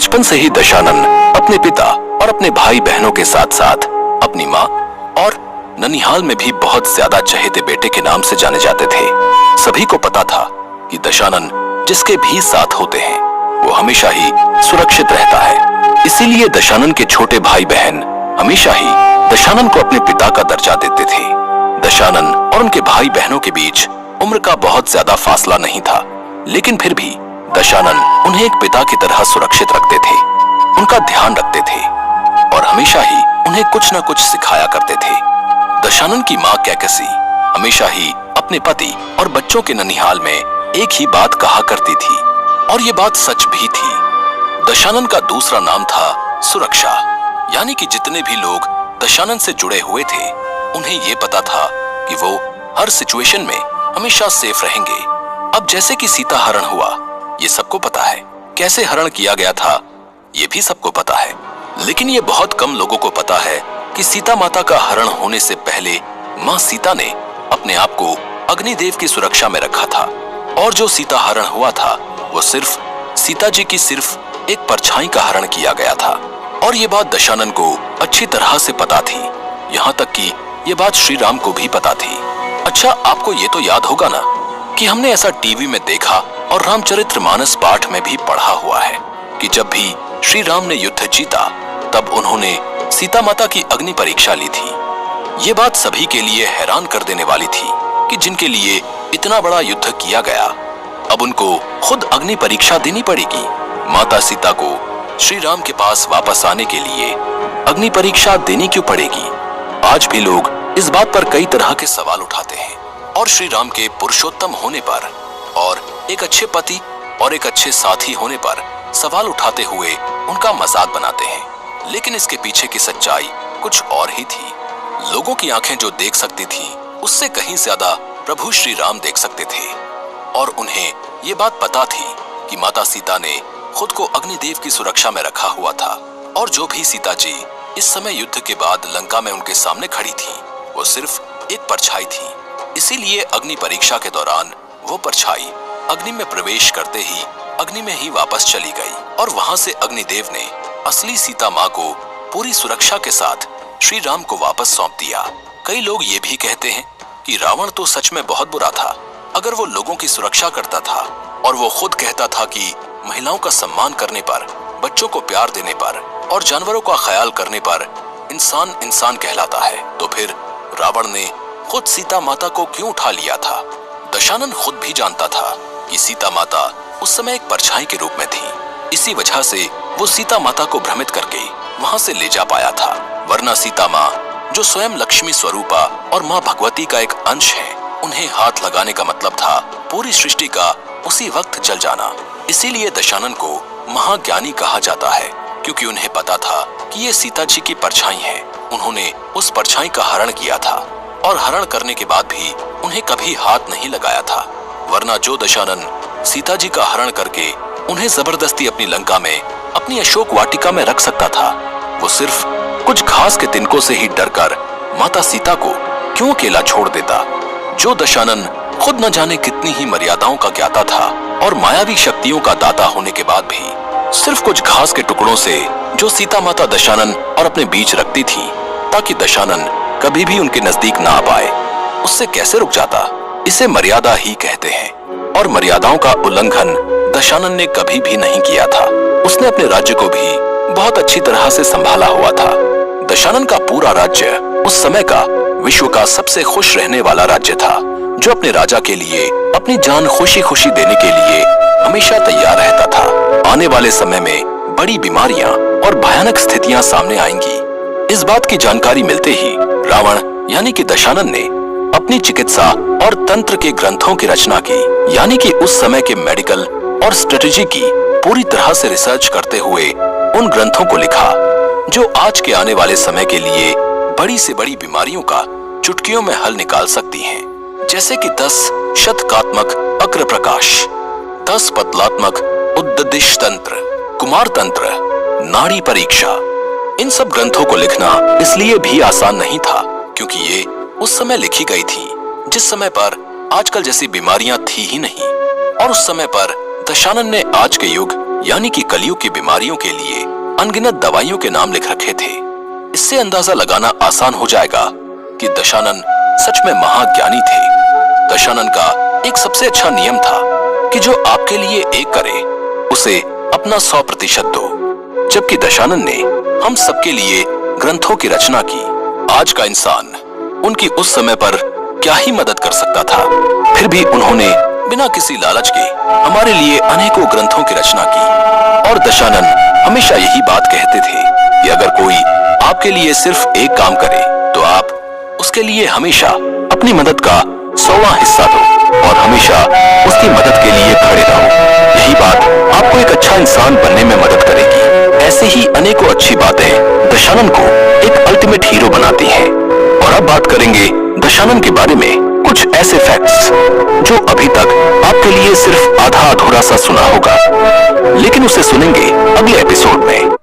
बचपन से ही दशानन अपने पिता और अपने भाई बहनों के साथ साथ अपनी माँ और ननिहाल में भी बहुत ज्यादा चहेते बेटे के नाम से जाने जाते थे। सभी को पता था कि दशानन जिसके भी साथ होते हैं वो हमेशा ही सुरक्षित रहता है। इसीलिए दशानन के छोटे भाई बहन हमेशा ही दशानन को अपने पिता का दर्जा देते थे। दशानन और उनके भाई बहनों के बीच उम्र का बहुत ज्यादा फासला नहीं था, लेकिन फिर भी दशानन उन्हें एक पिता की तरह सुरक्षित रखते थे, उनका ध्यान रखते थे और हमेशा ही उन्हें कुछ न कुछ सिखाया करते थे। दशानन की माँ कैकसी हमेशा ही अपने पति और बच्चों के ननिहाल में एक ही बात कहा करती थी और ये बात सच भी थी। दशानन का दूसरा नाम था सुरक्षा, यानी कि जितने भी लोग दशानन से जुड़े हुए थे उन्हें ये पता था कि वो हर सिचुएशन में हमेशा सेफ रहेंगे। अब जैसे कि सीता हरण हुआ, ये सबको पता है। कैसे हरण किया गया था ये भी सबको पता है, लेकिन ये बहुत कम लोगों को पता है कि सीता माता का हरण होने से पहले माँ सीता ने अपने आप को अग्निदेव की सुरक्षा में रखा था और जो सीता हरण हुआ था वो सिर्फ सीता जी की सिर्फ एक परछाई का हरण किया गया था। और ये बात दशानन को अच्छी तरह से पता थी, यहाँ तक कि ये बात श्री राम को भी पता थी। अच्छा, आपको ये तो याद होगा ना कि हमने ऐसा टीवी में देखा और रामचरितमानस पाठ में भी पढ़ा हुआ है कि जब भी श्री राम ने युद्ध जीता तब उन्होंने सीता माता की अग्नि परीक्षा ली थी। ये बात सभी के लिए हैरान कर देने वाली थी कि जिनके लिए इतना बड़ा युद्ध किया गया अब उनको खुद अग्नि परीक्षा देनी पड़ेगी। माता सीता को श्री राम के पास वापस आने के लिए अग्नि परीक्षा देनी क्यों पड़ेगी? आज भी लोग इस बात पर कई तरह के सवाल उठाते हैं और श्री राम के पुरुषोत्तम होने पर और एक अच्छे पति और एक अच्छे साथी होने पर सवाल उठाते हुए उनका मजाक बनाते हैं। लेकिन इसके पीछे की सच्चाई कुछ और ही थी। लोगों की आंखें जो देख सकती थी उससे कहीं ज्यादा प्रभु श्री राम देख सकते थे और उन्हें ये बात पता थी कि माता सीता ने खुद को अग्निदेव की सुरक्षा में रखा हुआ था और जो भी सीता जी इस समय युद्ध के बाद लंका में उनके सामने खड़ी थी वो सिर्फ एक परछाई थी। इसीलिए अग्नि परीक्षा के दौरान वो परछाई अग्नि में प्रवेश करते ही अग्नि में ही वापस चली गई और वहां से अग्निदेव ने असली सीता माँ को पूरी सुरक्षा के साथ श्री राम को वापस सौंप दिया। कई लोग ये भी कहते हैं कि रावण तो सच में बहुत बुरा था। अगर वो लोगों की सुरक्षा करता था और वो खुद कहता था कि महिलाओं का सम्मान करने पर, बच्चों को प्यार देने पर और जानवरों का ख्याल करने पर इंसान इंसान कहलाता है, तो फिर रावण ने खुद सीता माता को क्यों उठा लिया था? दशानन खुद भी जानता था कि सीता माता उस समय एक परछाई के रूप में थी। इसी वजह से वो सीता माता को भ्रमित करके वहां से ले जा पाया था, वरना सीता माँ जो स्वयं लक्ष्मी स्वरूपा और माँ भगवती का एक अंश है, उन्हें हाथ लगाने का मतलब था पूरी सृष्टि का उसी वक्त जल जाना। इसीलिए दशानन को महाज्ञानी कहा जाता है, क्योंकि उन्हें पता था कि ये सीता जी की परछाई है। उन्होंने उस परछाई का हरण किया था और हरण करने के बाद भी उन्हें कभी हाथ नहीं लगाया था, वरना जो दशानन सीता जी का हरण करके उन्हें जबरदस्ती अपनी लंका में, अपनी अशोक वाटिका में रख सकता था, वो सिर्फ कुछ घास के तिनकों से ही डरकर माता सीता को क्यों अकेला छोड़ देता? जो दशानन खुद न जाने कितनी ही मर्यादाओं का ज्ञाता था और मायावी शक्तियों का दाता होने के बाद भी सिर्फ कुछ घास के टुकड़ों से जो सीता माता दशानन और अपने बीच रखती थी ताकि दशानन कभी भी उनके नजदीक ना आ पाए, उससे कैसे रुक जाता? इसे मर्यादा ही कहते हैं और मर्यादाओं का उल्लंघन दशानन ने कभी भी नहीं किया था। उसने अपने राज्य को भी बहुत अच्छी तरह से संभाला हुआ था। दशानन का पूरा राज्य उस समय का विश्व का सबसे खुश रहने वाला राज्य था, जो अपने राजा के लिए अपनी जान खुशी खुशी देने के लिए हमेशा तैयार रहता था। आने वाले समय में बड़ी बीमारियां और भयानक स्थितियां सामने आएंगी। इस बात की जानकारी मिलते ही रावण यानी कि दशानन ने अपनी चिकित्सा और तंत्र के ग्रंथों की रचना की, यानी कि उस समय के मेडिकल और स्ट्रेटेजी की पूरी तरह से रिसर्च करते हुए उन ग्रंथों को लिखा जो आज के आने वाले समय के लिए बड़ी से बड़ी बीमारियों का चुटकियों में हल निकाल सकती हैं, जैसे कि 10 शतकात्मक अक्र प्रकाश, 10 पतलात्मक उद्दिश तंत्र, कुमार तंत्र, नाड़ी परीक्षा। इन सब ग्रंथों को लिखना इसलिए भी आसान नहीं था क्योंकि ये उस समय लिखी गई थी जिस समय पर आजकल जैसी बीमारियां थी ही नहीं, और उस समय पर दशानन ने आज के युग यानी कि कलयुग की बीमारियों के लिए अनगिनत दवाइयों के नाम लिख रखे थे। इससे अंदाजा लगाना आसान हो जाएगा कि दशानन सच में महाज्ञानी थे। दशानन का एक सबसे अच्छा नियम था कि जो आपके लिए एक करे उसे अपना 100% दो। जबकि दशानन ने हम सबके लिए ग्रंथों की रचना की। आज का इंसान उनकी उस समय पर क्या ही मदद कर सकता था, फिर भी उन्होंने बिना किसी लालच के हमारे लिए अनेकों ग्रंथों की रचना की। और दशानन हमेशा यही बात कहते थे कि अगर कोई आपके लिए सिर्फ एक काम करे तो आप उसके लिए हमेशा अपनी मदद का 100वां हिस्सा दो और हमेशा उसकी मदद के लिए खड़े रहो। यही बात आपको एक अच्छा इंसान बनने में मदद करेगी। ऐसे ही अनेकों अच्छी बातें दशानन को एक अल्टीमेट हीरो बनाती हैं। और अब बात करेंगे दशानन के बारे में कुछ ऐसे फैक्ट्स जो अभी तक आपके लिए सिर्फ आधा अधूरा सा सुना होगा, लेकिन उसे सुनेंगे अगले एपिसोड में।